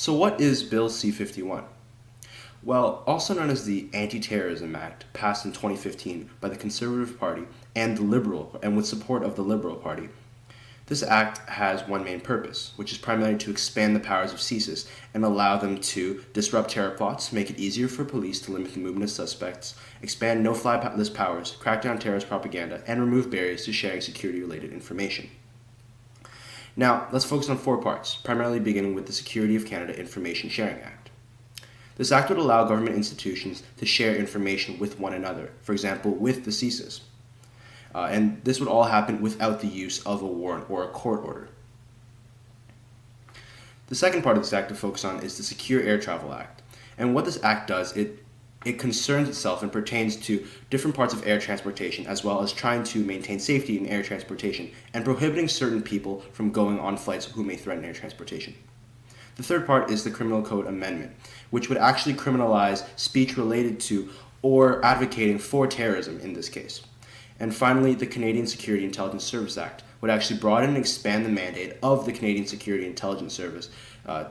So what is Bill C-51? Well, also known as the Anti-Terrorism Act, passed in 2015 by the Conservative Party and with support of the Liberal Party. This act has one main purpose, which is primarily to expand the powers of CSIS and allow them to disrupt terror plots, make it easier for police to limit the movement of suspects, expand no-fly list powers, crack down terrorist propaganda, and remove barriers to sharing security-related information. Now, let's focus on four parts, primarily beginning with the Security of Canada Information Sharing Act. This act would allow government institutions to share information with one another, for example, with the CSIS. And this would all happen without the use of a warrant or a court order. The second part of this act to focus on is the Secure Air Travel Act. And what this act does, it concerns itself and pertains to different parts of air transportation, as well as trying to maintain safety in air transportation and prohibiting certain people from going on flights who may threaten air transportation. The third part is the Criminal Code Amendment, which would actually criminalize speech related to or advocating for terrorism in this case. And finally, the Canadian Security Intelligence Service Act would actually broaden and expand the mandate of the Canadian Security Intelligence Service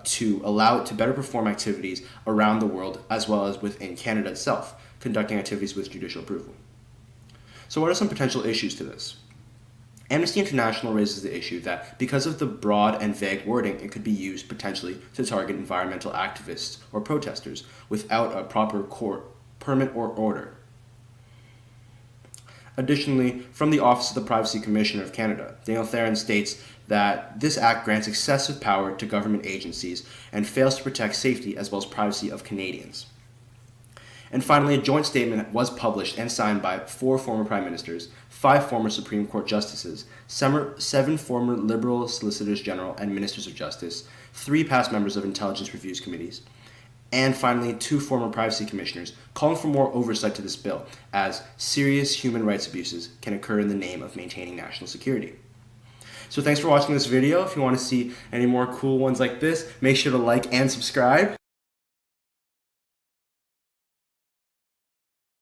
to allow it to better perform activities around the world as well as within Canada itself, conducting activities with judicial approval. So what are some potential issues to this? Amnesty International raises the issue that because of the broad and vague wording, it could be used potentially to target environmental activists or protesters without a proper court permit or order. Additionally, from the Office of the Privacy Commissioner of Canada, Daniel Theron states that this act grants excessive power to government agencies and fails to protect safety as well as privacy of Canadians. And finally, a joint statement was published and signed by 4 former prime ministers, 5 former Supreme Court justices, 7 former Liberal solicitors general and ministers of justice, 3 past members of intelligence reviews committees, and finally 2 former privacy commissioners, calling for more oversight to this bill, as serious human rights abuses can occur in the name of maintaining national security. So thanks for watching this video. If you want to see any more cool ones like this, make sure to like and subscribe.